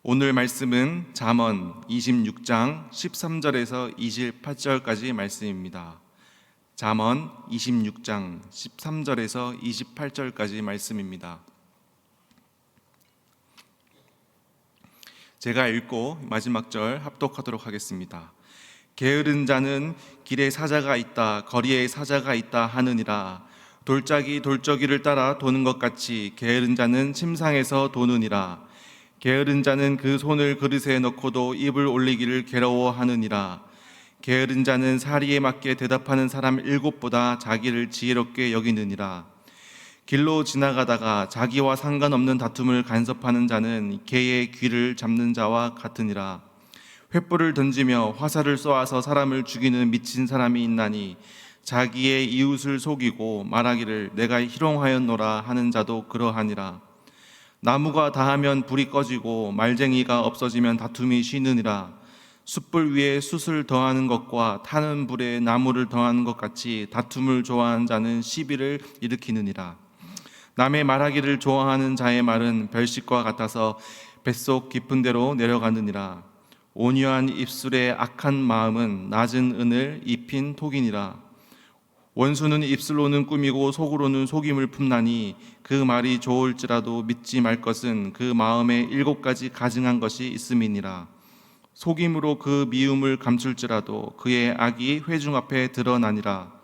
오늘 말씀은 잠언 26장 13절에서 28절까지 말씀입니다. 잠언 26장 13절에서 28절까지 말씀입니다. 제가 읽고 마지막 절 합독하도록 하겠습니다. 게으른 자는 길에 사자가 있다, 거리에 사자가 있다 하느니라. 돌짝이 돌저기를 따라 도는 것 같이 게으른 자는 침상에서 도느니라. 게으른 자는 그 손을 그릇에 넣고도 입을 올리기를 괴로워하느니라. 게으른 자는 사리에 맞게 대답하는 사람 7보다 자기를 지혜롭게 여기느니라. 길로 지나가다가 자기와 상관없는 다툼을 간섭하는 자는 개의 귀를 잡는 자와 같으니라. 횃불을 던지며 화살을 쏘아서 사람을 죽이는 미친 사람이 있나니 자기의 이웃을 속이고 말하기를 내가 희롱하였노라 하는 자도 그러하니라. 나무가 다하면 불이 꺼지고 말쟁이가 없어지면 다툼이 쉬느니라. 숯불 위에 숯을 더하는 것과 타는 불에 나무를 더하는 것 같이 다툼을 좋아하는 자는 시비를 일으키느니라. 남의 말하기를 좋아하는 자의 말은 별식과 같아서 뱃속 깊은 데로 내려가느니라. 온유한 입술의 악한 마음은 낮은 은을 입힌 톡이니라. 원수는 입술로는 꾸미고 속으로는 속임을 품나니 그 말이 좋을지라도 믿지 말 것은 그 마음에 7가지 가증한 것이 있음이니라. 속임으로 그 미움을 감출지라도 그의 악이 회중 앞에 드러나니라.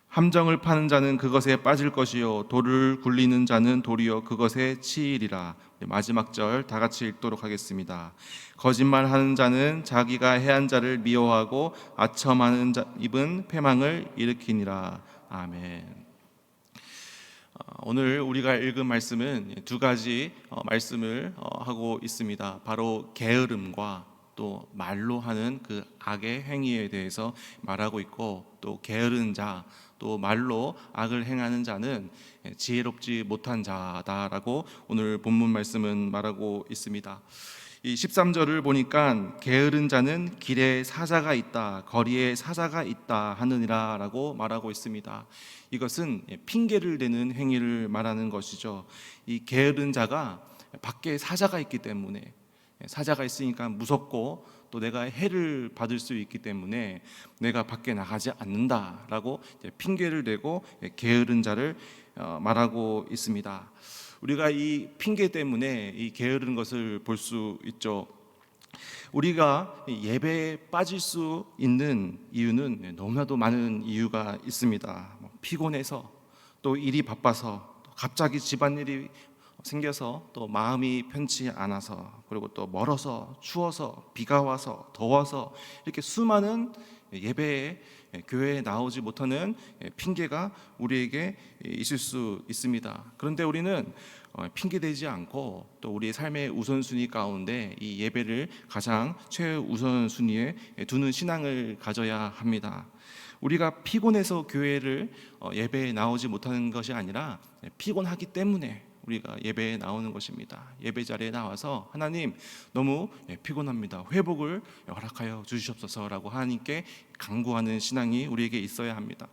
함정을 파는 자는 그것에 빠질 것이요 돌을 굴리는 자는 도리어 그것에 치이리라. 마지막 절 다 같이 읽도록 하겠습니다. 거짓말하는 자는 자기가 해한 자를 미워하고 아첨하는 입은 패망을 일으키니라. 아멘. 오늘 우리가 읽은 말씀은 두 가지 말씀을 하고 있습니다. 바로 게으름과 또 말로 하는 그 악의 행위에 대해서 말하고 있고, 또 게으른 자, 또 말로 악을 행하는 자는 지혜롭지 못한 자다라고 오늘 본문 말씀은 말하고 있습니다. 이 13절을 보니까 게으른 자는 길에 사자가 있다, 거리에 사자가 있다 하느니라 라고 말하고 있습니다. 이것은 핑계를 대는 행위를 말하는 것이죠. 이 게으른 자가 밖에 사자가 있기 때문에, 사자가 있으니까 무섭고 또 내가 해를 받을 수 있기 때문에 내가 밖에 나가지 않는다라고 핑계를 대고 게으른 자를 말하고 있습니다. 우리가 이 핑계 때문에 이 게으른 것을 볼 수 있죠. 우리가 예배에 빠질 수 있는 이유는 너무나도 많은 이유가 있습니다. 피곤해서, 또 일이 바빠서, 또 갑자기 집안일이 생겨서, 또 마음이 편치 않아서, 그리고 또 멀어서, 추워서, 비가 와서, 더워서, 이렇게 수많은 예배에, 교회에 나오지 못하는 핑계가 우리에게 있을 수 있습니다. 그런데 우리는 핑계대지 않고 또 우리의 삶의 우선순위 가운데 이 예배를 가장 최우선순위에 두는 신앙을 가져야 합니다. 우리가 피곤해서 교회를 예배에 나오지 못하는 것이 아니라 피곤하기 때문에 우리가 예배에 나오는 것입니다. 예배 자리에 나와서 하나님, 너무 피곤합니다, 회복을 허락하여 주시옵소서라고 하나님께 간구하는 신앙이 우리에게 있어야 합니다.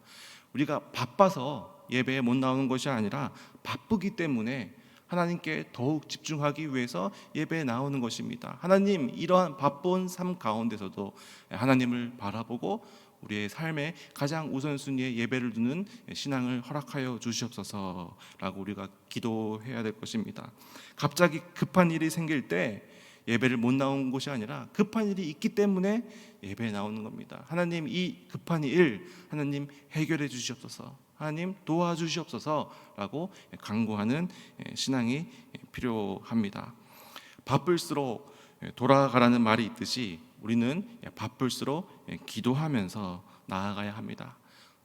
우리가 바빠서 예배에 못 나오는 것이 아니라 바쁘기 때문에 하나님께 더욱 집중하기 위해서 예배에 나오는 것입니다. 하나님, 이러한 바쁜 삶 가운데서도 하나님을 바라보고 우리의 삶의 가장 우선순위에 예배를 두는 신앙을 허락하여 주시옵소서라고 우리가 기도해야 될 것입니다. 갑자기 급한 일이 생길 때 예배를 못 나온 것이 아니라 급한 일이 있기 때문에 예배에 나오는 겁니다. 하나님, 이 급한 일 하나님 해결해 주시옵소서, 하나님 도와주시옵소서라고 간구하는 신앙이 필요합니다. 바쁠수록 돌아가라는 말이 있듯이 우리는 바쁠수록 기도하면서 나아가야 합니다.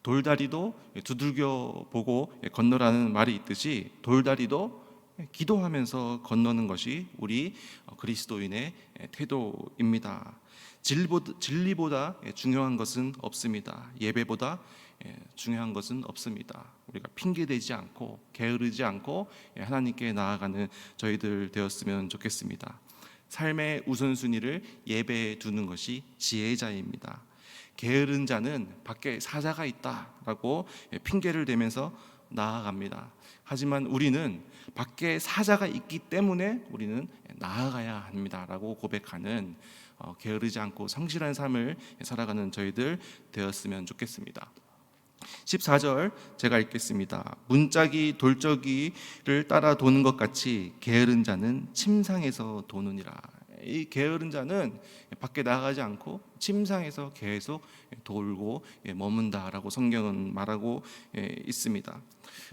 돌다리도 두들겨 보고 건너라는 말이 있듯이 돌다리도 기도하면서 건너는 것이 우리 그리스도인의 태도입니다. 진리보다 중요한 것은 없습니다. 예배보다 중요한 것은 없습니다. 우리가 핑계대지 않고 게으르지 않고 하나님께 나아가는 저희들 되었으면 좋겠습니다. 삶의 우선순위를 예배에 두는 것이 지혜자입니다. 게으른 자는 밖에 사자가 있다라고 핑계를 대면서 나아갑니다. 하지만 우리는 밖에 사자가 있기 때문에 우리는 나아가야 합니다라고 고백하는 게으르지 않고 성실한 삶을 살아가는 저희들 되었으면 좋겠습니다. 14절 제가 읽겠습니다. 문짝이 돌적이를 따라 도는 것 같이 게으른 자는 침상에서 도느니라. 이 게으른 자는 밖에 나가지 않고 침상에서 계속 돌고 머문다라고 성경은 말하고 있습니다.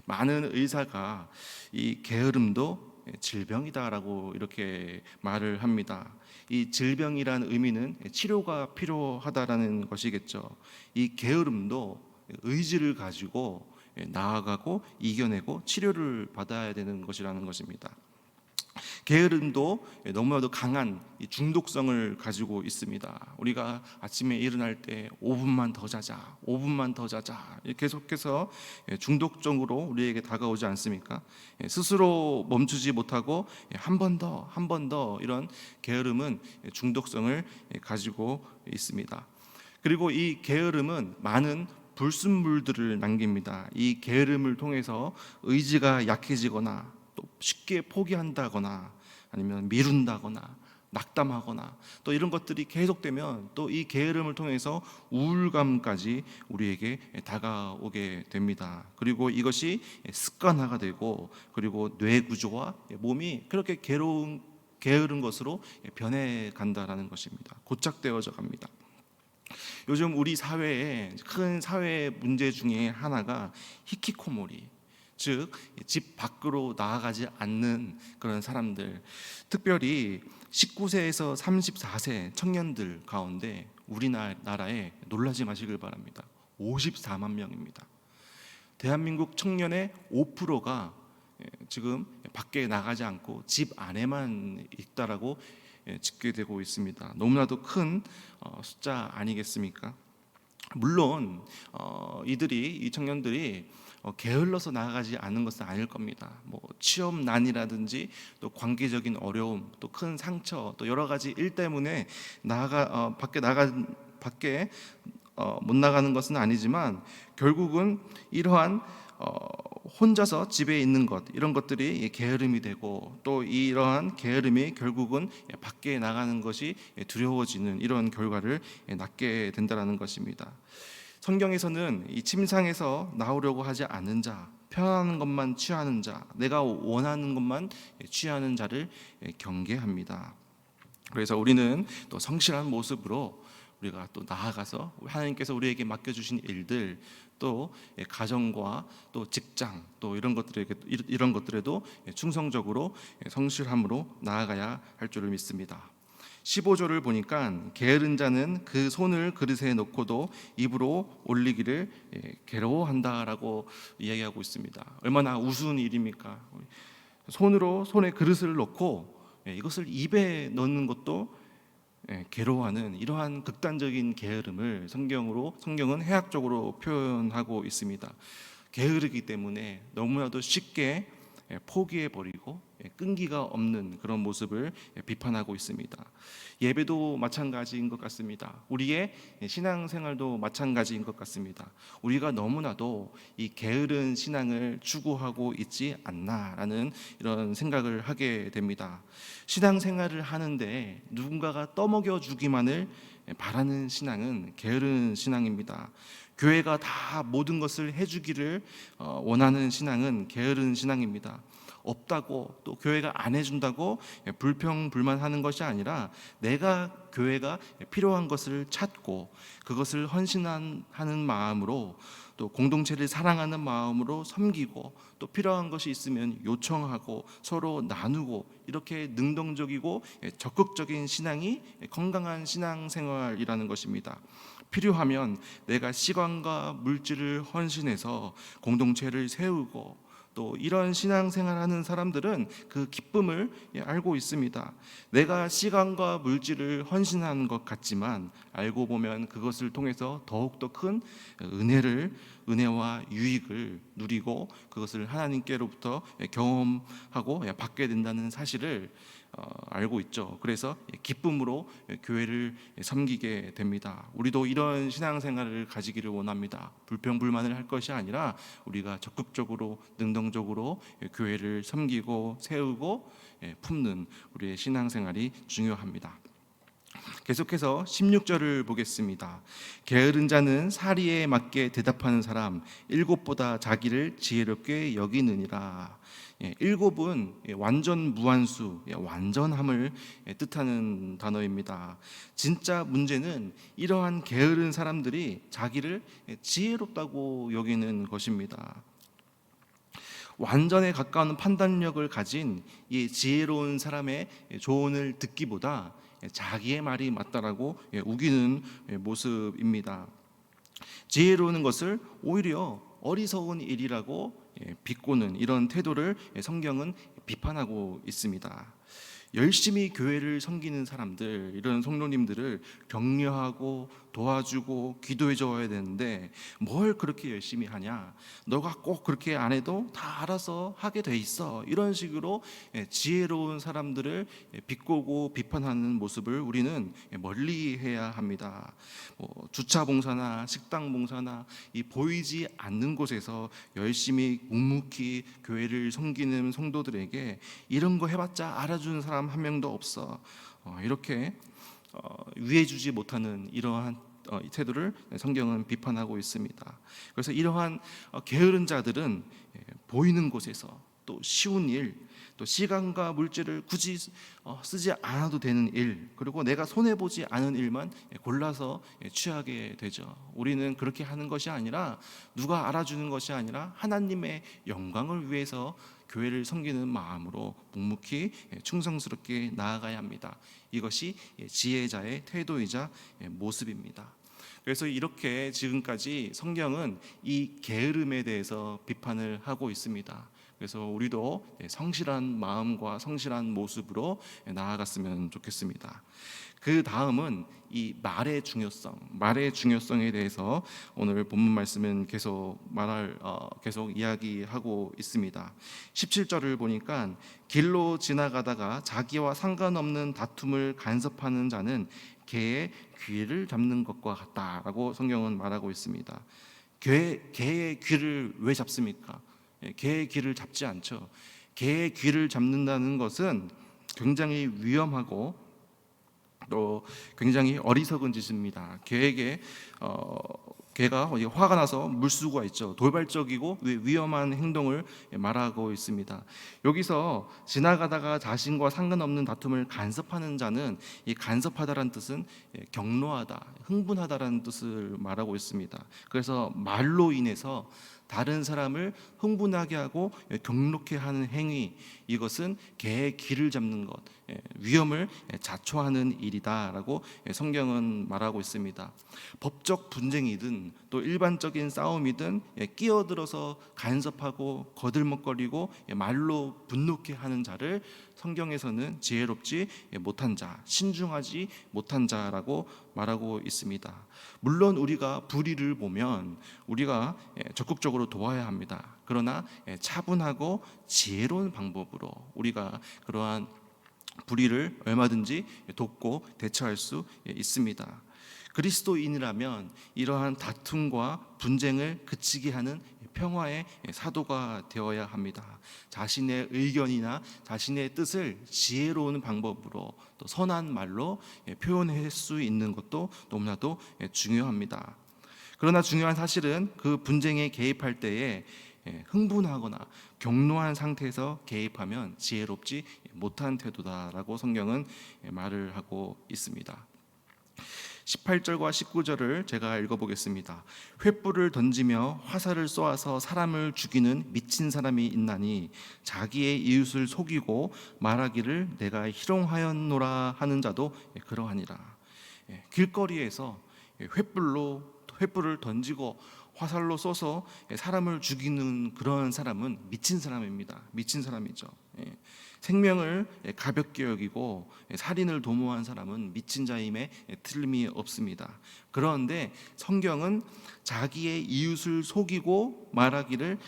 많은 의사가 이 게으름도 질병이다라고 이렇게 말을 합니다. 이 질병이라는 의미는 치료가 필요하다라는 것이겠죠. 이 게으름도 의지를 가지고 나아가고 이겨내고 치료를 받아야 되는 것이라는 것입니다. 게으름도 너무나도 강한 중독성을 가지고 있습니다. 우리가 아침에 일어날 때 5분만 더 자자, 5분만 더 자자 계속해서 중독적으로 우리에게 다가오지 않습니까? 스스로 멈추지 못하고 한 번 더, 한 번 더 이런 게으름은 중독성을 가지고 있습니다. 그리고 이 게으름은 많은 불순물들을 남깁니다. 이 게으름을 통해서 의지가 약해지거나 또 쉽게 포기한다거나 아니면 미룬다거나 낙담하거나 또 이런 것들이 계속되면 또 이 게으름을 통해서 우울감까지 우리에게 다가오게 됩니다. 그리고 이것이 습관화가 되고 그리고 뇌 구조와 몸이 그렇게 게으른 것으로 변해 간다라는 것입니다. 고착되어져 갑니다. 요즘 우리 사회에 큰 사회 문제 중에 하나가 히키코모리, 즉 집 밖으로 나아가지 않는 그런 사람들, 특별히 19세에서 34세 청년들 가운데 우리나라에 놀라지 마시길 바랍니다. 54만 명입니다. 대한민국 청년의 5%가 지금 밖에 나가지 않고 집 안에만 있다라고 집계되고 있습니다. 너무나도 큰 숫자 아니겠습니까? 물론 이 청년들이 게을러서 나아가지 않는 것은 아닐 겁니다. 뭐 취업난이라든지 또 관계적인 어려움, 또 큰 상처, 또 여러 가지 일 때문에 밖에 못 나가는 것은 아니지만 결국은 이러한 혼자서 집에 있는 것, 이런 것들이 게으름이 되고 또 이러한 게으름이 결국은 밖에 나가는 것이 두려워지는 이런 결과를 낳게 된다는 것입니다. 성경에서는 이 침상에서 나오려고 하지 않는 자, 편안한 것만 취하는 자, 내가 원하는 것만 취하는 자를 경계합니다. 그래서 우리는 또 성실한 모습으로 우리가 또 나아가서 하나님께서 우리에게 맡겨주신 일들, 또 가정과 또 직장, 또 이런 것들에도 충성적으로 성실함으로 나아가야 할 줄을 믿습니다. 15절을 보니까 게으른 자는 그 손을 그릇에 넣고도 입으로 올리기를 괴로워한다라고 이야기하고 있습니다. 얼마나 우스운 일입니까? 손에 그릇을 넣고 이것을 입에 넣는 것도 괴로워하는 이러한 극단적인 게으름을 성경은 해학적으로 표현하고 있습니다. 게으르기 때문에 너무나도 쉽게 포기해버리고 끈기가 없는 그런 모습을 비판하고 있습니다. 예배도 마찬가지인 것 같습니다. 우리의 신앙생활도 마찬가지인 것 같습니다. 우리가 너무나도 이 게으른 신앙을 추구하고 있지 않나라는 이런 생각을 하게 됩니다. 신앙생활을 하는데 누군가가 떠먹여 주기만을 바라는 신앙은 게으른 신앙입니다. 교회가 다 모든 것을 해주기를 원하는 신앙은 게으른 신앙입니다. 없다고 또 교회가 안 해준다고 불평불만하는 것이 아니라 내가 교회가 필요한 것을 찾고 그것을 헌신하는 마음으로 또 공동체를 사랑하는 마음으로 섬기고 또 필요한 것이 있으면 요청하고 서로 나누고 이렇게 능동적이고 적극적인 신앙이 건강한 신앙생활이라는 것입니다. 필요하면 내가 시간과 물질을 헌신해서 공동체를 세우고 또 이런 신앙생활하는 사람들은 그 기쁨을 알고 있습니다. 내가 시간과 물질을 헌신하는 것 같지만 알고 보면 그것을 통해서 더욱더 큰 은혜와 유익을 누리고 그것을 하나님께로부터 경험하고 받게 된다는 사실을 알고 있죠. 그래서 기쁨으로 교회를 섬기게 됩니다. 우리도 이런 신앙생활을 가지기를 원합니다. 불평불만을 할 것이 아니라 우리가 적극적으로 능동적으로 교회를 섬기고 세우고 품는 우리의 신앙생활이 중요합니다. 계속해서 16절을 보겠습니다. 게으른 자는 사리에 맞게 대답하는 사람 일곱보다 자기를 지혜롭게 여기느니라. 일곱은 완전 무한수, 완전함을 뜻하는 단어입니다. 진짜 문제는 이러한 게으른 사람들이 자기를 지혜롭다고 여기는 것입니다. 완전에 가까운 판단력을 가진 이 지혜로운 사람의 조언을 듣기보다 자기의 말이 맞다라고 우기는 모습입니다. 지혜로운 것을 오히려 어리석은 일이라고 비꼬는 이런 태도를 성경은 비판하고 있습니다. 열심히 교회를 섬기는 사람들, 이런 성도님들을 격려하고 도와주고 기도해 줘야 되는데 뭘 그렇게 열심히 하냐, 너가 꼭 그렇게 안 해도 다 알아서 하게 돼 있어, 이런 식으로 지혜로운 사람들을 비꼬고 비판하는 모습을 우리는 멀리해야 합니다. 주차 봉사나 식당 봉사나 이 보이지 않는 곳에서 열심히 묵묵히 교회를 섬기는 성도들에게 이런 거 해봤자 알아주는 사람 한 명도 없어, 이렇게 위해주지 못하는 이러한 이 태도를 성경은 비판하고 있습니다. 그래서 이러한 게으른 자들은 보이는 곳에서 또 쉬운 일, 또 시간과 물질을 굳이 쓰지 않아도 되는 일, 그리고 내가 손해보지 않은 일만 골라서 취하게 되죠. 우리는 그렇게 하는 것이 아니라, 누가 알아주는 것이 아니라 하나님의 영광을 위해서 교회를 섬기는 마음으로 묵묵히 충성스럽게 나아가야 합니다. 이것이 지혜자의 태도이자 모습입니다. 그래서 이렇게 지금까지 성경은 이 게으름에 대해서 비판을 하고 있습니다. 그래서 우리도 성실한 마음과 성실한 모습으로 나아갔으면 좋겠습니다. 그 다음은 이 말의 중요성에 대해서 오늘 본문 말씀은 계속 이야기하고 있습니다. 17절을 보니까 길로 지나가다가 자기와 상관없는 다툼을 간섭하는 자는 개의 귀를 잡는 것과 같다라고 성경은 말하고 있습니다. 개의 귀를 왜 잡습니까? 개의 귀를 잡지 않죠. 개의 귀를 잡는다는 것은 굉장히 위험하고 또 굉장히 어리석은 짓입니다. 개가 화가 나서 물수가 있죠. 돌발적이고 위험한 행동을 말하고 있습니다. 여기서 지나가다가 자신과 상관없는 다툼을 간섭하는 자는, 이 간섭하다라는 뜻은 격노하다, 흥분하다라는 뜻을 말하고 있습니다. 그래서 말로 인해서 다른 사람을 흥분하게 하고 경록해 하는 행위, 이것은 개의 귀를 잡는 것, 위험을 자초하는 일이다라고 성경은 말하고 있습니다. 법적 분쟁이든 또 일반적인 싸움이든 끼어들어서 간섭하고 거들먹거리고 말로 분노케 하는 자를 성경에서는 지혜롭지 못한 자, 신중하지 못한 자라고 말하고 있습니다. 물론 우리가 불의를 보면 우리가 적극적으로 도와야 합니다. 그러나 차분하고 지혜로운 방법으로 우리가 그러한 불의를 얼마든지 돕고 대처할 수 있습니다. 그리스도인이라면 이러한 다툼과 분쟁을 그치게 하는 평화의 사도가 되어야 합니다. 자신의 의견이나 자신의 뜻을 지혜로운 방법으로 또 선한 말로 표현할 수 있는 것도 너무나도 중요합니다. 그러나 중요한 사실은 그 분쟁에 개입할 때에 흥분하거나 격노한 상태에서 개입하면 지혜롭지 못한 태도다라고 성경은 말을 하고 있습니다. 18절과 19절을 제가 읽어보겠습니다. 횃불을 던지며 화살을 쏘아서 사람을 죽이는 미친 사람이 있나니 자기의 이웃을 속이고 말하기를 내가 희롱하였노라 하는 자도 그러하니라. 길거리에서 횃불을 던지고 화살로 쏘서 사람을 죽이는 그런 사람은 미친 사람입니다. 미친 사람이죠. 생명을 가볍게 여기고 살인을 도모한 사람은 미친 자임에 틀림이 없습니다. 그런데 성경은 자기의 이웃을 속이고 말하기를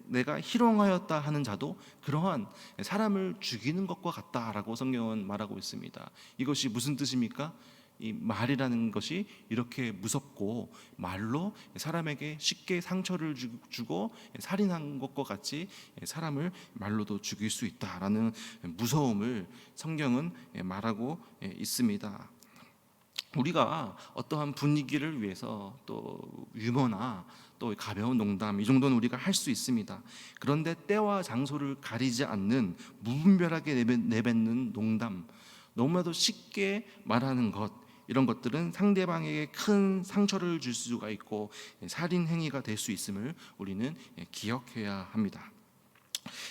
내가 희롱하였다 하는 자도 그러한 사람을 죽이는 것과 같다라고 성경은 말하고 있습니다. 이것이 무슨 뜻입니까? 이 말이라는 것이 이렇게 무섭고 말로 사람에게 쉽게 상처를 주고 살인한 것과 같이 사람을 말로도 죽일 수 있다라는 무서움을 성경은 말하고 있습니다. 우리가 어떠한 분위기를 위해서 또 유머나 또 가벼운 농담 이 정도는 우리가 할 수 있습니다. 그런데 때와 장소를 가리지 않는 무분별하게 내뱉는 농담, 너무나도 쉽게 말하는 것, 이런 것들은 상대방에게 큰 상처를 줄 수가 있고 살인 행위가 될 수 있음을 우리는 기억해야 합니다.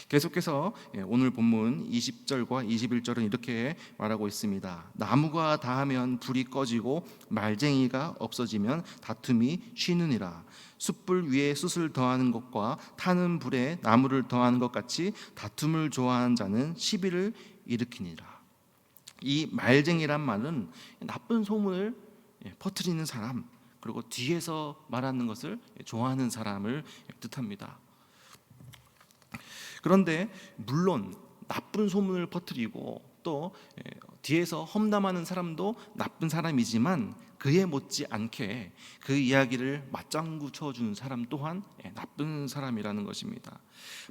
계속해서 오늘 본문 20절과 21절은 이렇게 말하고 있습니다. 나무가 닿으면 불이 꺼지고 말쟁이가 없어지면 다툼이 쉬느니라. 숯불 위에 숯을 더하는 것과 타는 불에 나무를 더하는 것 같이 다툼을 좋아하는 자는 시비를 일으키니라. 이 말쟁이란 말은 나쁜 소문을 퍼뜨리는 사람, 그리고 뒤에서 말하는 것을 좋아하는 사람을 뜻합니다. 그런데 물론 나쁜 소문을 퍼뜨리고 또 뒤에서 험담하는 사람도 나쁜 사람이지만 그에 못지않게 그 이야기를 맞장구 쳐주는 사람 또한 나쁜 사람이라는 것입니다.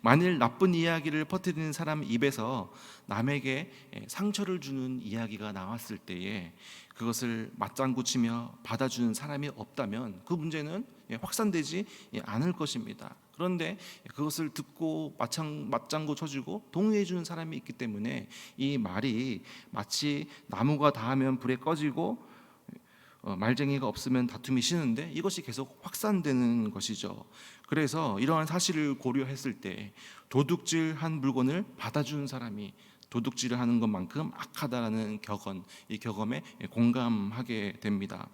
만일 나쁜 이야기를 퍼뜨리는 사람 입에서 남에게 상처를 주는 이야기가 나왔을 때에 그것을 맞장구 치며 받아주는 사람이 없다면 그 문제는 확산되지 않을 것입니다. 그런데 그것을 듣고 맞장구 쳐주고 동의해 주는 사람이 있기 때문에 이 말이 마치 나무가 닿으면 불에 꺼지고 말쟁이가 없으면 다툼이 쉬는데 이것이 계속 확산되는 것이죠. 그래서 이러한 사실을 고려했을 때 도둑질한 물건을 받아주는 사람이 도둑질을 하는 것만큼 악하다라는 격언, 이 격언에 공감하게 됩니다.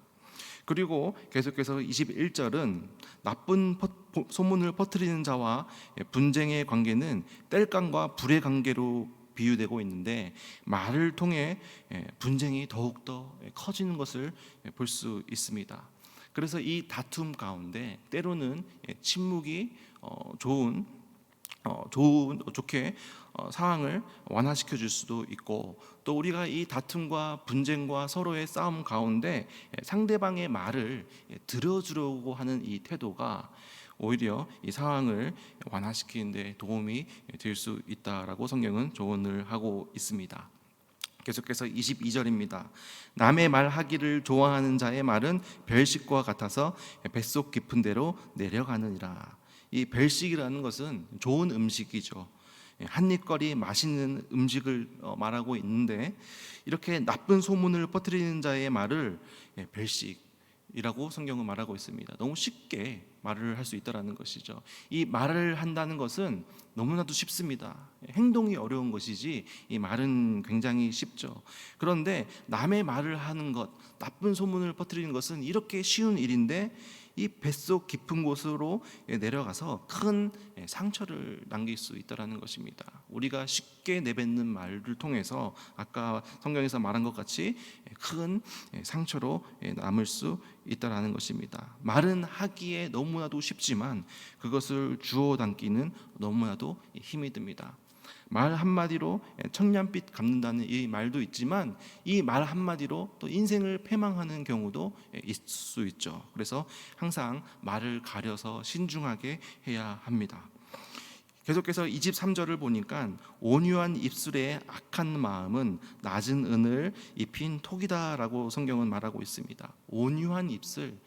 그리고 계속해서 21절은 나쁜 소문을 퍼뜨리는 자와 분쟁의 관계는 땔감과 불의 관계로 비유되고 있는데 말을 통해 분쟁이 더욱더 커지는 것을 볼 수 있습니다. 그래서 이 다툼 가운데 때로는 침묵이 좋게 상황을 완화시켜 줄 수도 있고 또 우리가 이 다툼과 분쟁과 서로의 싸움 가운데 상대방의 말을 들어주려고 하는 이 태도가 오히려 이 상황을 완화시키는 데 도움이 될 수 있다라고 성경은 조언을 하고 있습니다. 계속해서 22절입니다. 남의 말하기를 좋아하는 자의 말은 별식과 같아서 뱃속 깊은 데로 내려가느니라. 이 별식이라는 것은 좋은 음식이죠. 한입거리 맛있는 음식을 말하고 있는데 이렇게 나쁜 소문을 퍼뜨리는 자의 말을 별식이라고 성경은 말하고 있습니다. 너무 쉽게 말을 할 수 있다는 것이죠. 이 말을 한다는 것은 너무나도 쉽습니다. 행동이 어려운 것이지 이 말은 굉장히 쉽죠. 그런데 남의 말을 하는 것, 나쁜 소문을 퍼뜨리는 것은 이렇게 쉬운 일인데 이 뱃속 깊은 곳으로 내려가서 큰 상처를 남길 수 있다는 것입니다. 우리가 쉽게 내뱉는 말을 통해서 아까 성경에서 말한 것 같이 큰 상처로 남을 수 있다는 것입니다. 말은 하기에 너무나도 쉽지만 그것을 주워 담기는 너무나도 힘이 듭니다. 말 한마디로 천년빛 갚는다는 이 말도 있지만 이 말 한마디로 또 인생을 패망하는 경우도 있을 수 있죠. 그래서 항상 말을 가려서 신중하게 해야 합니다. 계속해서 23절을 보니까 온유한 입술에 악한 마음은 낮은 은을 입힌 톡이다라고 성경은 말하고 있습니다. 온유한 입술,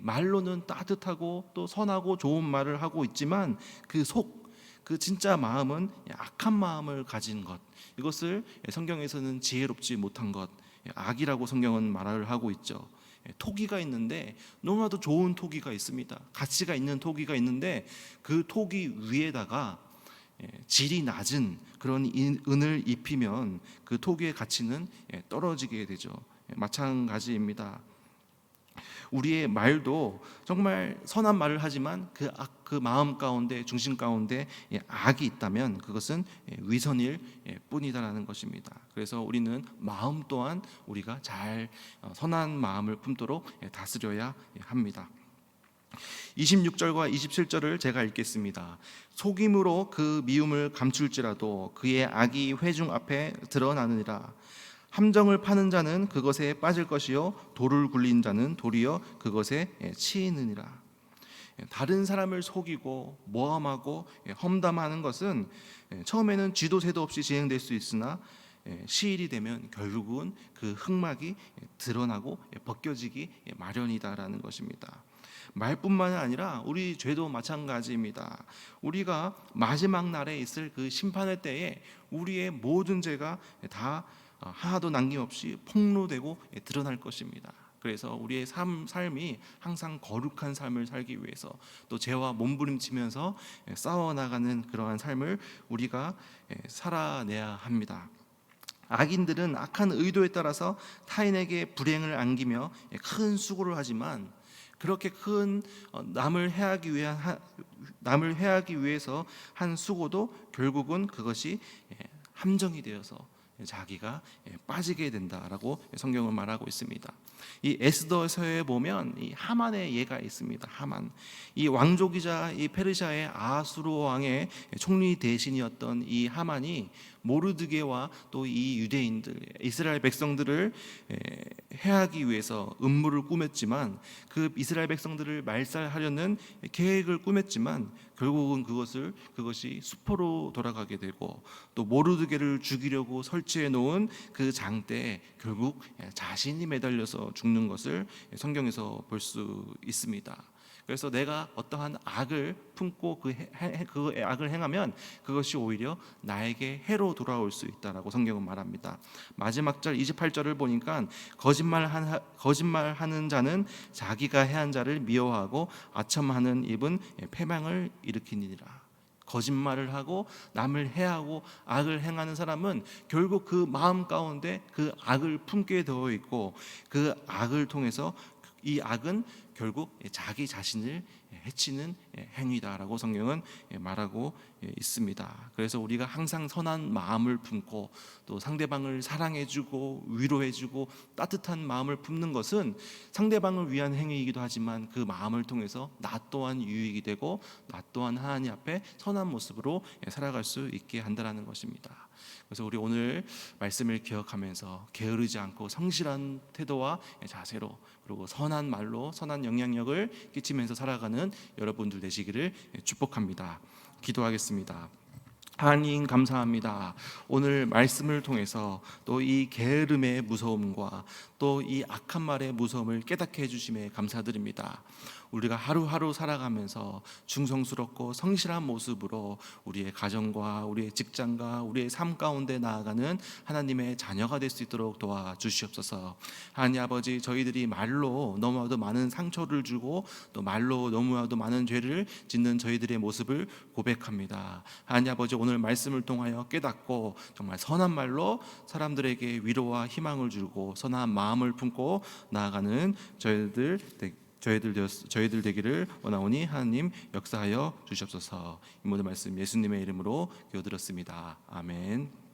말로는 따뜻하고 또 선하고 좋은 말을 하고 있지만 그 진짜 마음은 악한 마음을 가진 것, 이것을 성경에서는 지혜롭지 못한 것, 악이라고 성경은 말을 하고 있죠. 토기가 있는데 너무나도 좋은 토기가 있습니다. 가치가 있는 토기가 있는데 그 토기 위에다가 질이 낮은 그런 은을 입히면 그 토기의 가치는 떨어지게 되죠. 마찬가지입니다. 우리의 말도 정말 선한 말을 하지만 그 마음 가운데 중심 가운데 악이 있다면 그것은 위선일 뿐이다라는 것입니다. 그래서 우리는 마음 또한 우리가 잘 선한 마음을 품도록 다스려야 합니다. 26절과 27절을 제가 읽겠습니다. 속임으로 그 미움을 감출지라도 그의 악이 회중 앞에 드러나느니라. 함정을 파는 자는 그것에 빠질 것이요 돌을 굴린 자는 도리어 그것에 치이느니라. 다른 사람을 속이고 모함하고 험담하는 것은 처음에는 쥐도 새도 없이 진행될 수 있으나 시일이 되면 결국은 그 흑막이 드러나고 벗겨지기 마련이다라는 것입니다. 말뿐만 아니라 우리 죄도 마찬가지입니다. 우리가 마지막 날에 있을 그 심판의 때에 우리의 모든 죄가 다 하나도 남김없이 폭로되고 드러날 것입니다. 그래서 우리의 삶이 항상 거룩한 삶을 살기 위해서 또 죄와 몸부림치면서 싸워나가는 그러한 삶을 우리가 살아내야 합니다. 악인들은 악한 의도에 따라서 타인에게 불행을 안기며 큰 수고를 하지만 그렇게 큰 남을 해하기 위해서 한 수고도 결국은 그것이 함정이 되어서 자기가 빠지게 된다라고 성경은 말하고 있습니다. 이 에스더서에 보면 이 하만의 예가 있습니다. 하만, 이 왕족이자 이 페르시아의 아수르 왕의 총리 대신이었던 이 하만이 모르드게와 또 이 유대인들 이스라엘 백성들을 해하기 위해서 음모를 꾸몄지만 그 이스라엘 백성들을 말살하려는 계획을 꾸몄지만 결국은 그것이 수포로 돌아가게 되고 또 모르드게를 죽이려고 설치해 놓은 그 장대에 결국 자신이 매달려서 죽는 것을 성경에서 볼 수 있습니다. 그래서 내가 어떠한 악을 품고 그 악을 행하면 그것이 오히려 나에게 해로 돌아올 수 있다라고 성경은 말합니다. 마지막 절 28절을 보니까 거짓말하는 자는 자기가 해한 자를 미워하고 아첨하는 입은 패망을 일으키니라. 거짓말을 하고 남을 해하고 악을 행하는 사람은 결국 그 마음 가운데 그 악을 품게 되어 있고 그 악을 통해서 이 악은 결국 자기 자신을 해치는 행위다라고 성경은 말하고 있습니다. 그래서 우리가 항상 선한 마음을 품고 또 상대방을 사랑해주고 위로해주고 따뜻한 마음을 품는 것은 상대방을 위한 행위이기도 하지만 그 마음을 통해서 나 또한 유익이 되고 나 또한 하나님 앞에 선한 모습으로 살아갈 수 있게 한다는 것입니다. 그래서 우리 오늘 말씀을 기억하면서 게으르지 않고 성실한 태도와 자세로 그리고 선한 말로 선한 영향력을 끼치면서 살아가는 여러분들 되시기를 축복합니다. 기도하겠습니다. 하나님 감사합니다. 오늘 말씀을 통해서 또 이 게으름의 무서움과 또 이 악한 말의 무서움을 깨닫게 해주심에 감사드립니다. 우리가 하루하루 살아가면서 중성스럽고 성실한 모습으로 우리의 가정과 우리의 직장과 우리의 삶 가운데 나아가는 하나님의 자녀가 될 수 있도록 도와주시옵소서. 하나님 아버지, 저희들이 말로 너무나도 많은 상처를 주고 또 말로 너무나도 많은 죄를 짓는 저희들의 모습을 고백합니다. 하나님 아버지, 오늘 말씀을 통하여 깨닫고 정말 선한 말로 사람들에게 위로와 희망을 주고 선한 마음을 품고 나아가는 저희들 되기를 원하오니 하나님 역사하여 주시옵소서. 이 모든 말씀 예수님의 이름으로 기도드렸습니다. 아멘.